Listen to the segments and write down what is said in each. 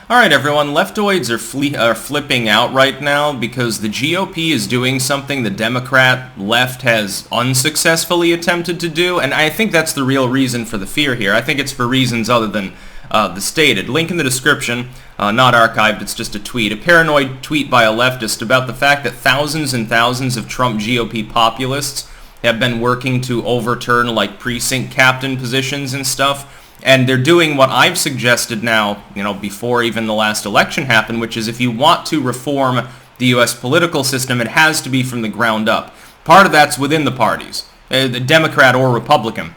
Alright everyone, Leftoids are flipping out right now because the GOP is doing something the Democrat left has unsuccessfully attempted to do, and I think that's the real reason for the fear here. I think it's for reasons other than the stated. Link in the description, not archived, it's just a tweet. A paranoid tweet by a leftist about the fact that thousands and thousands of Trump GOP populists have been working to overturn like precinct captain positions and stuff. And they're doing what I've suggested now, before even the last election happened, which is if you want to reform the U.S. political system, it has to be from the ground up. Part of that's within the parties, the Democrat or Republican.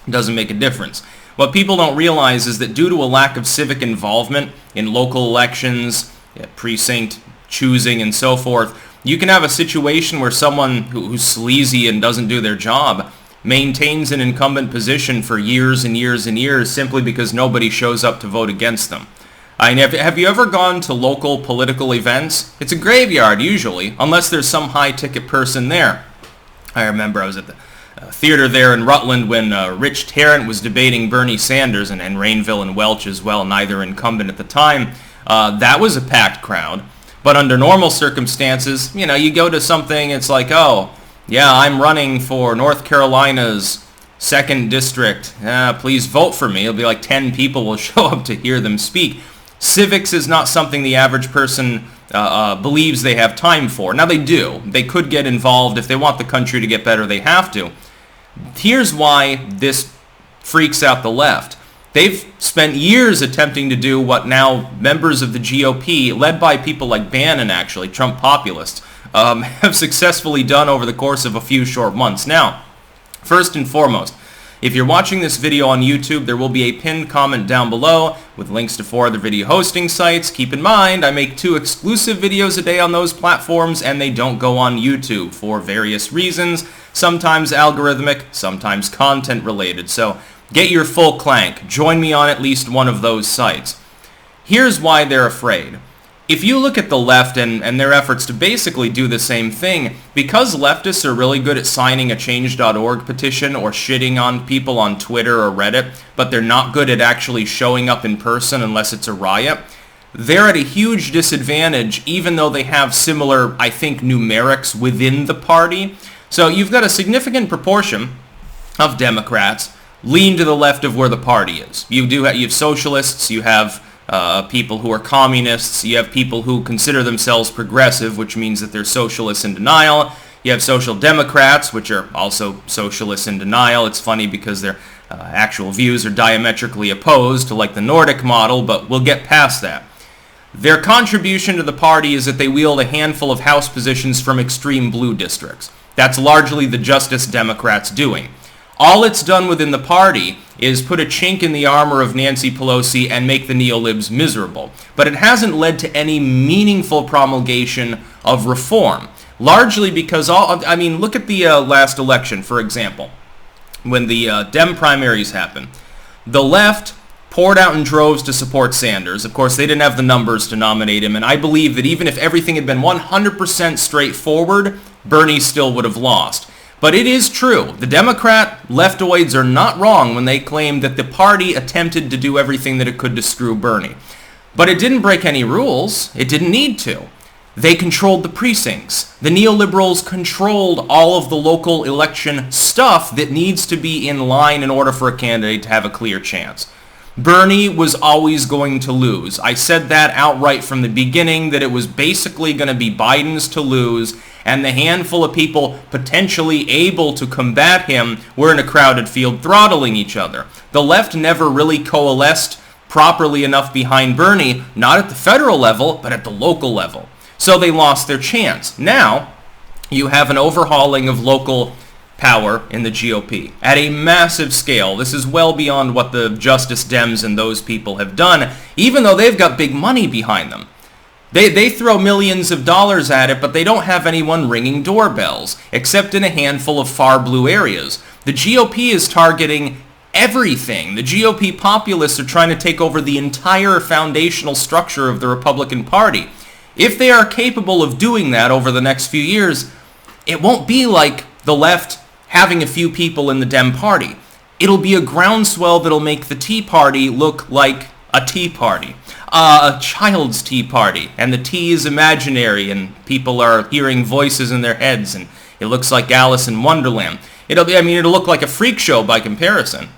It doesn't make a difference. What people don't realize is that due to a lack of civic involvement in local elections, precinct choosing, and so forth, you can have a situation where someone who's sleazy and doesn't do their job maintains an incumbent position for years and years and years simply because nobody shows up to vote against them. Have you ever gone to local political events? It's a graveyard usually, unless there's some high-ticket person there. I remember I was at the theater there in Rutland when Rich Tarrant was debating Bernie Sanders, and Rainville and Welch as well, neither incumbent at the time. That was a packed crowd. But under normal circumstances, you go to something, it's like, oh, yeah, I'm running for North Carolina's 2nd District. Please vote for me. It'll be like 10 people will show up to hear them speak. Civics is not something the average person believes they have time for. Now, they do. They could get involved. If they want the country to get better, they have to. Here's why this freaks out the left. They've spent years attempting to do what now members of the GOP, led by people like Bannon, actually, Trump Populists, have successfully done over the course of a few short months. Now, first and foremost, if you're watching this video on YouTube, there will be a pinned comment down below with links to 4 other video hosting sites. Keep in mind, I make 2 exclusive videos a day on those platforms, and they don't go on YouTube for various reasons, sometimes algorithmic, sometimes content related. So get your full clank. Join me on at least one of those sites. Here's why they're afraid. If you look at the left and their efforts to basically do the same thing, because leftists are really good at signing a change.org petition or shitting on people on Twitter or Reddit, but they're not good at actually showing up in person unless it's a riot, they're at a huge disadvantage even though they have similar, I think, numerics within the party. So you've got a significant proportion of Democrats lean to the left of where the party is. You have socialists, you have people who are communists, you have people who consider themselves progressive, which means that they're socialists in denial. You have social democrats, which are also socialists in denial. It's funny because their actual views are diametrically opposed to like the Nordic model, but we'll get past that. Their contribution to the party is that they wield a handful of House positions from extreme blue districts. That's largely the Justice Democrats doing. All it's done within the party is put a chink in the armor of Nancy Pelosi and make the neolibs miserable. But it hasn't led to any meaningful promulgation of reform. Largely because, look at the last election, for example. When the Dem primaries happened, the left poured out in droves to support Sanders. Of course, they didn't have the numbers to nominate him, and I believe that even if everything had been 100% straightforward, Bernie still would have lost. But it is true. The Democrat leftoids are not wrong when they claim that the party attempted to do everything that it could to screw Bernie. But it didn't break any rules. It didn't need to. They controlled the precincts. The neoliberals controlled all of the local election stuff that needs to be in line in order for a candidate to have a clear chance. Bernie was always going to lose. I said that outright from the beginning, that it was basically going to be Biden's to lose, and the handful of people potentially able to combat him were in a crowded field throttling each other. The left never really coalesced properly enough behind Bernie, not at the federal level, but at the local level. So they lost their chance. Now, you have an overhauling of local power in the GOP at a massive scale. This is well beyond what the Justice Dems and those people have done, even though they've got big money behind them. They throw millions of dollars at it, but they don't have anyone ringing doorbells, except in a handful of far blue areas. The GOP is targeting everything. The GOP populists are trying to take over the entire foundational structure of the Republican Party. If they are capable of doing that over the next few years, it won't be like the left having a few people in the Dem Party. It'll be a groundswell that'll make the Tea Party look like a tea party, a child's tea party, and the tea is imaginary, and people are hearing voices in their heads, and it looks like Alice in Wonderland. It'll look like a freak show by comparison.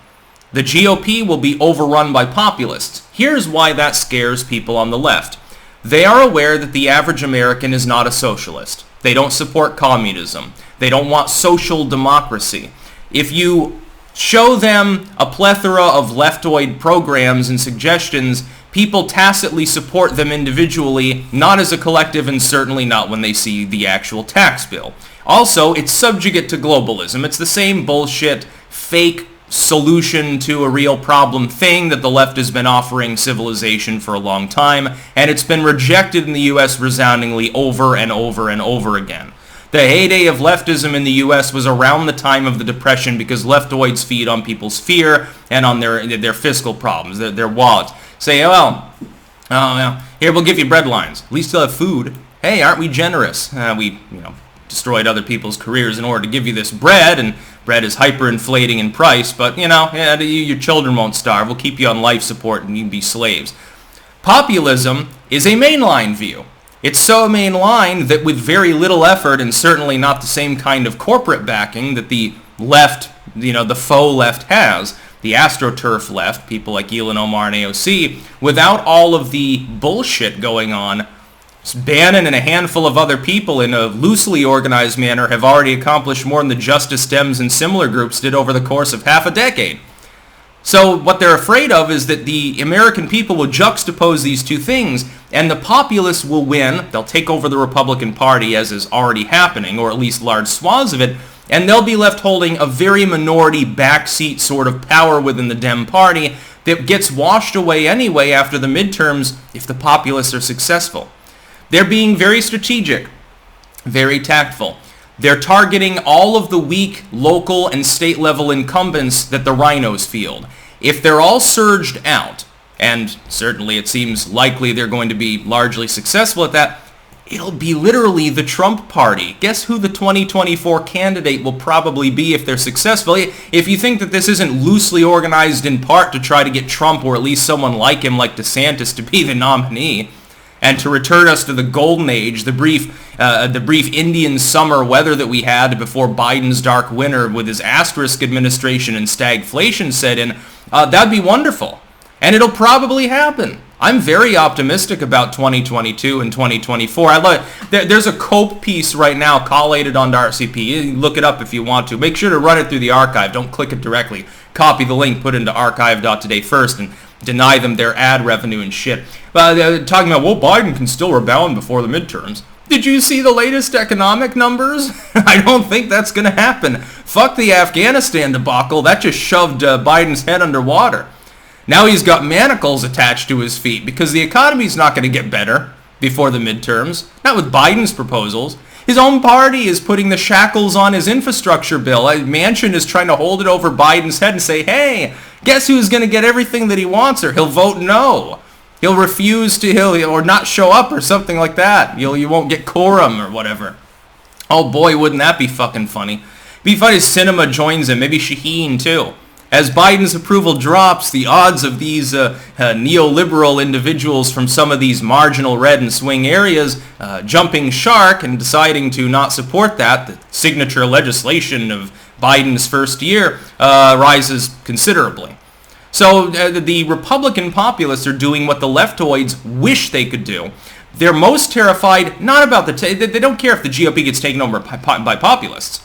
The GOP will be overrun by populists. Here's why that scares people on the left. They are aware that the average American is not a socialist. They don't support communism. They don't want social democracy. If you show them a plethora of leftoid programs and suggestions, people tacitly support them individually, not as a collective, and certainly not when they see the actual tax bill. Also, it's subjugate to globalism. It's the same bullshit, fake solution to a real problem thing that the left has been offering civilization for a long time, and it's been rejected in the U.S. resoundingly over and over and over again. The heyday of leftism in the U.S. was around the time of the Depression because leftoids feed on people's fear and on their fiscal problems, their wallets. Say, well, here, we'll give you bread lines. At least you'll have food. Hey, aren't we generous? We destroyed other people's careers in order to give you this bread, and bread is hyperinflating in price, but, your children won't starve. We'll keep you on life support and you can be slaves. Populism is a mainline view. It's so mainline that with very little effort and certainly not the same kind of corporate backing that the left, the faux left has, the AstroTurf left, people like Elon Omar and AOC, without all of the bullshit going on, Bannon and a handful of other people in a loosely organized manner have already accomplished more than the Justice Dems and similar groups did over the course of half a decade. So what they're afraid of is that the American people will juxtapose these two things, and the populists will win. They'll take over the Republican Party, as is already happening, or at least large swaths of it, and they'll be left holding a very minority backseat sort of power within the Dem Party that gets washed away anyway after the midterms if the populists are successful. They're being very strategic, very tactful. They're targeting all of the weak local and state level incumbents that the rhinos field. If they're all surged out, and certainly it seems likely they're going to be largely successful at that, it'll be literally the Trump party. Guess who the 2024 candidate will probably be if they're successful? If you think that this isn't loosely organized in part to try to get Trump or at least someone like him, like DeSantis, to be the nominee, and to return us to the golden age, the brief Indian summer weather that we had before Biden's dark winter with his asterisk administration and stagflation set in, that'd be wonderful. And it'll probably happen. I'm very optimistic about 2022 and 2024. There's a COPE piece right now collated onto RCP. Look it up if you want to. Make sure to run it through the archive. Don't click it directly. Copy the link, put it into archive.today first, and deny them their ad revenue and shit. They're talking about, well, Biden can still rebound before the midterms. Did you see the latest economic numbers? I don't think that's going to happen. Fuck the Afghanistan debacle. That just shoved Biden's head underwater. Now he's got manacles attached to his feet because the economy's not going to get better before the midterms. Not with Biden's proposals. His own party is putting the shackles on his infrastructure bill. Manchin is trying to hold it over Biden's head and say, hey, guess who's going to get everything that he wants, or he'll vote no. He'll refuse to, or not show up or something like that. You won't get quorum or whatever. Oh boy, wouldn't that be fucking funny. Be funny if Sinema joins him, maybe Shaheen too. As Biden's approval drops, the odds of these neoliberal individuals from some of these marginal red and swing areas jumping shark and deciding to not support that, the signature legislation of Biden's first year, rises considerably. So the Republican populists are doing what the leftoids wish they could do. They're most terrified not about they don't care if the GOP gets taken over by populists.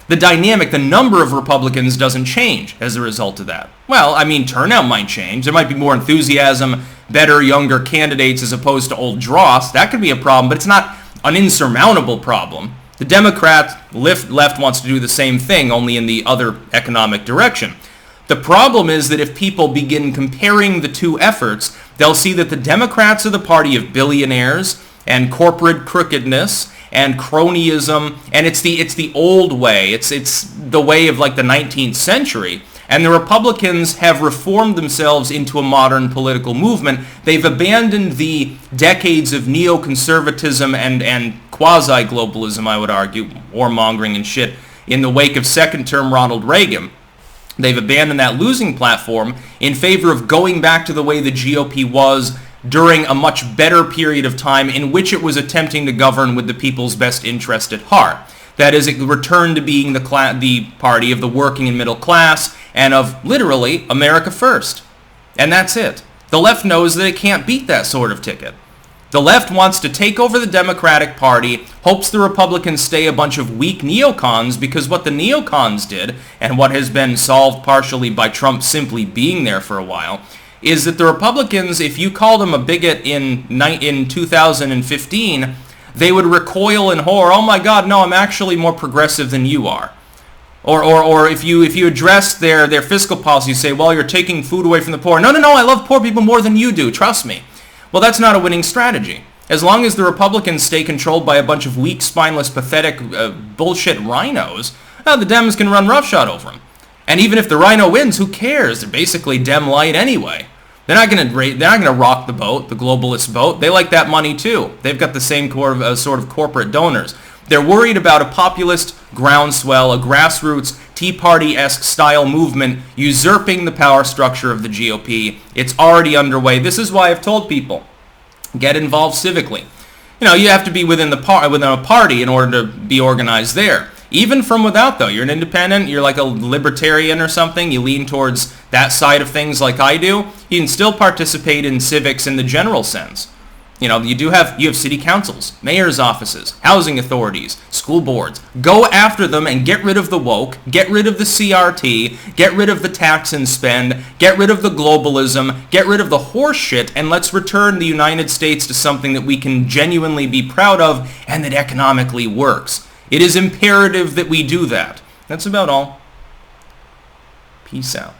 The dynamic, the number of Republicans doesn't change as a result of that. Well, I mean, turnout might change. There might be more enthusiasm, better, younger candidates as opposed to old dross. That could be a problem, but it's not an insurmountable problem. The Democrat left wants to do the same thing, only in the other economic direction. The problem is that if people begin comparing the two efforts, they'll see that the Democrats are the party of billionaires and corporate crookedness and cronyism, and it's the old way. It's the way of like the 19th century. And the Republicans have reformed themselves into a modern political movement. They've abandoned the decades of neoconservatism and quasi-globalism, I would argue, warmongering and shit, in the wake of second-term Ronald Reagan. They've abandoned that losing platform in favor of going back to the way the GOP was during a much better period of time in which it was attempting to govern with the people's best interest at heart. That is, it returned to being the party of the working and middle class and of, literally, America first. And that's it. The left knows that it can't beat that sort of ticket. The left wants to take over the Democratic Party, hopes the Republicans stay a bunch of weak neocons, because what the neocons did, and what has been solved partially by Trump simply being there for a while, is that the Republicans, if you called them a bigot in 2015, they would recoil in horror. Oh my God, no, I'm actually more progressive than you are. Or if you address their fiscal policy, you say, well, you're taking food away from the poor. No, I love poor people more than you do, trust me. Well, that's not a winning strategy. As long as the Republicans stay controlled by a bunch of weak, spineless, pathetic, bullshit rhinos, the Dems can run roughshod over them. And even if the rhino wins, who cares? They're basically Dem light anyway. They're not going to rock the boat, the globalist boat. They like that money too. They've got the same sort of corporate donors. They're worried about a populist groundswell, a grassroots Tea Party-esque style movement usurping the power structure of the GOP. It's already underway. This is why I've told people, get involved civically. You have to be within a party in order to be organized there. Even from without, though. You're an independent, you're like a libertarian or something, you lean towards that side of things like I do, you can still participate in civics in the general sense. You have city councils, mayor's offices, housing authorities, school boards. Go after them and get rid of the woke, get rid of the CRT, get rid of the tax and spend, get rid of the globalism, get rid of the horse shit, and let's return the United States to something that we can genuinely be proud of and that economically works. It is imperative that we do that. That's about all. Peace out.